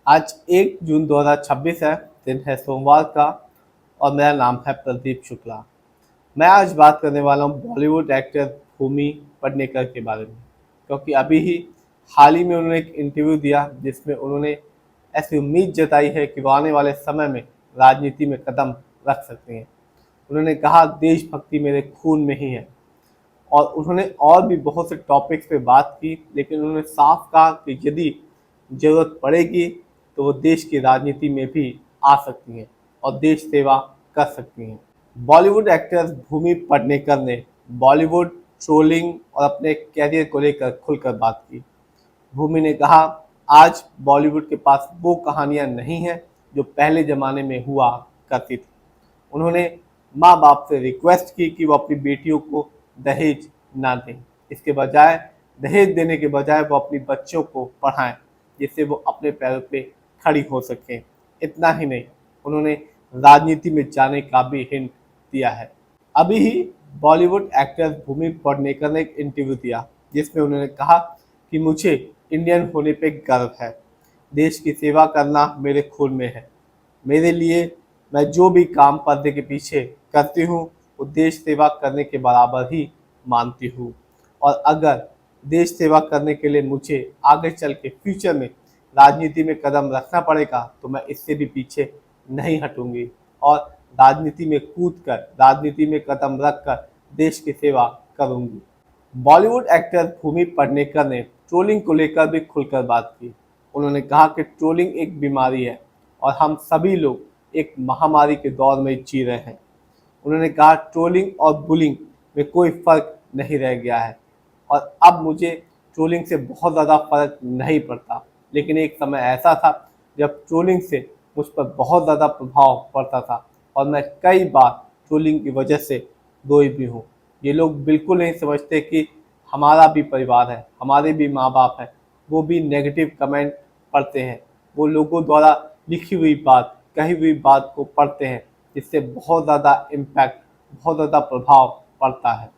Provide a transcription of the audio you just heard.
आज 1 जून 2026 है, दिन है सोमवार का और मेरा नाम है प्रदीप शुक्ला। मैं आज बात करने वाला हूँ बॉलीवुड एक्टर भूमि पेडनेकर के बारे में, क्योंकि अभी ही हाल ही में उन्होंने एक इंटरव्यू दिया जिसमें उन्होंने ऐसी उम्मीद जताई है कि वो आने वाले समय में राजनीति में कदम रख सकती हैं। उन्होंने कहा, देशभक्ति मेरे खून में ही है। और उन्होंने और भी बहुत से टॉपिक्स पे बात की, लेकिन उन्होंने साफ कहा कि यदि ज़रूरत पड़ेगी तो वो देश की राजनीति में भी आ सकती हैं और देश सेवा कर सकती हैं। बॉलीवुड एक्ट्रेस भूमि पेडनेकर ने बॉलीवुड ट्रोलिंग और अपने कैरियर को लेकर खुलकर बात की। भूमि ने कहा, आज बॉलीवुड के पास वो कहानियां नहीं हैं जो पहले ज़माने में हुआ करती थी। उन्होंने माँ बाप से रिक्वेस्ट की कि वो अपनी बेटियों को दहेज ना दें। इसके बजाय दहेज देने के बजाय वो अपनी बच्चों को पढ़ाएं, जिससे वो अपने पैरों पे खड़ी हो सकें। इतना ही नहीं, उन्होंने राजनीति में जाने का भी हिंट दिया है। अभी ही बॉलीवुड एक्ट्रेस भूमि पेडनेकर ने एक इंटरव्यू दिया जिसमें उन्होंने कहा कि मुझे इंडियन होने पे गर्व है। देश की सेवा करना मेरे खून में है। मेरे लिए मैं जो भी काम पर्दे के पीछे करती हूँ वो देश सेवा करने के बराबर ही मानती हूँ। और अगर देश सेवा करने के लिए मुझे आगे चल के फ्यूचर में राजनीति में कदम रखना पड़ेगा तो मैं इससे भी पीछे नहीं हटूंगी और राजनीति में कूदकर, राजनीति में कदम रखकर देश की सेवा करूंगी। बॉलीवुड एक्टर भूमि पेडनेकर ने ट्रोलिंग को लेकर भी खुलकर बात की। उन्होंने कहा कि ट्रोलिंग एक बीमारी है और हम सभी लोग एक महामारी के दौर में जी रहे हैं। उन्होंने कहा, ट्रोलिंग और बुलिंग में कोई फर्क नहीं रह गया है और अब मुझे ट्रोलिंग से बहुत ज़्यादा फर्क नहीं पड़ता, लेकिन एक समय ऐसा था जब ट्रोलिंग से मुझ पर बहुत ज़्यादा प्रभाव पड़ता था और मैं कई बार ट्रोलिंग की वजह से रोई भी हूँ। ये लोग बिल्कुल नहीं समझते कि हमारा भी परिवार है, हमारे भी माँ बाप हैं, वो भी नेगेटिव कमेंट पढ़ते हैं, वो लोगों द्वारा लिखी हुई बात, कही हुई बात को पढ़ते हैं, जिससे बहुत ज़्यादा इम्पैक्ट, बहुत ज़्यादा प्रभाव पड़ता है।